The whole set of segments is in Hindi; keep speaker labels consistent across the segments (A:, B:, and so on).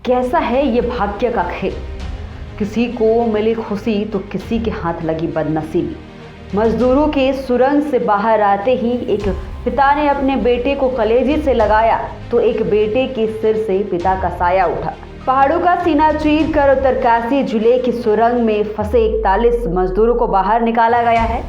A: कैसा है ये भाग्य का खेल। किसी को मिली खुशी तो किसी के हाथ लगी बदनसीबी। मजदूरों के सुरंग से बाहर आते ही एक पिता ने अपने बेटे को कलेजे से लगाया तो एक बेटे के सिर से पिता का साया उठा। पहाड़ों का सीना चीर कर उत्तरकाशी जिले की सुरंग में फंसे 41 मजदूरों को बाहर निकाला गया है।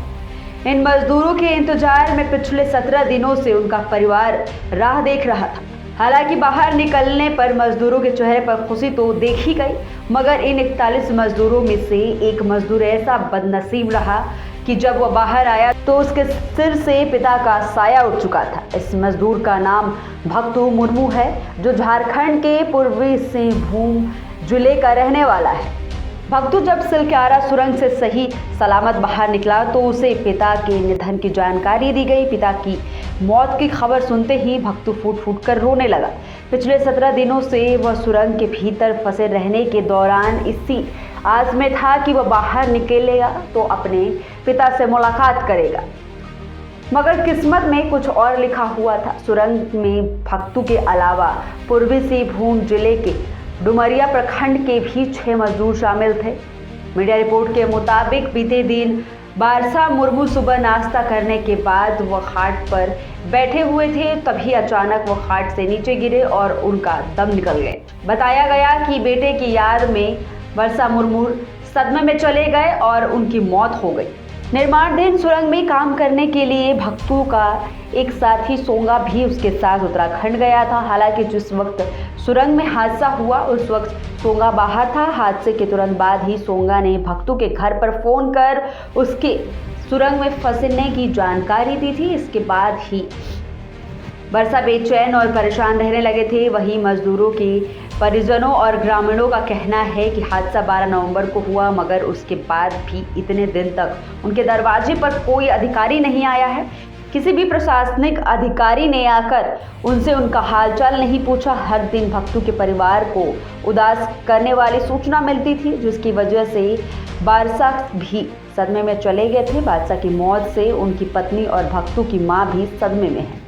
A: इन मजदूरों के इंतजार में पिछले 17 दिनों से उनका परिवार राह देख रहा था। हालांकि बाहर निकलने पर मजदूरों के चेहरे पर खुशी तो देखी गई, मगर इन 41 मजदूरों में से एक मजदूर ऐसा बदनसीब रहा कि जब वह बाहर आया तो उसके सिर से पिता का साया उठ चुका था। इस मजदूर का नाम भक्तू मुर्मू है, जो झारखंड के पूर्वी सिंहभूम जिले का रहने वाला है। भक्तू जब सिलक्यारा सुरंग से सही सलामत बाहर निकला तो उसे पिता के निधन की जानकारी दी गई। पिता की मौत की खबर सुनते ही भक्तू फूट फूट कर रोने लगा। पिछले 17 दिनों से वह सुरंग के भीतर फंसे रहने के दौरान इसी आस में था कि वह बाहर निकलेगा तो अपने पिता से मुलाकात करेगा, मगर किस्मत में कुछ और लिखा हुआ था। सुरंग में भक्तू के अलावा पूर्वी सिंहभूम जिले के डुमरिया प्रखंड के भी 6 मजदूर शामिल थे। मीडिया रिपोर्ट के मुताबिक बीते दिन बारसा मुर्मू सुबह नाश्ता करने के बाद वह खाट पर बैठे हुए थे, तभी अचानक वह खाट से नीचे गिरे और उनका दम निकल गए। बताया गया कि बेटे की याद में बारसा मुर्मू सदमे में चले गए और उनकी मौत हो गई। निर्माणाधीन सुरंग में काम करने के लिए भक्तू का एक साथी सोंगा भी उसके साथ उत्तराखंड गया था। हालांकि जिस वक्त सुरंग में हादसा हुआ उस वक्त सोंगा बाहर था। हादसे के तुरंत बाद ही सोंगा ने भक्तू के घर पर फोन कर उसके सुरंग में फंसने की जानकारी दी थी। इसके बाद ही बरसा बेचैन और परेशान रहने लगे थे। वहीं मजदूरों के परिजनों और ग्रामीणों का कहना है कि हादसा 12 नवंबर को हुआ, मगर उसके बाद भी इतने दिन तक उनके दरवाजे पर कोई अधिकारी नहीं आया है। किसी भी प्रशासनिक अधिकारी ने आकर उनसे उनका हालचाल नहीं पूछा। हर दिन भक्तू के परिवार को उदास करने वाली सूचना मिलती थी, जिसकी वजह से बारसा भी सदमे में चले गए थे। बादशाह की मौत से उनकी पत्नी और भक्तू की मां भी सदमे में है।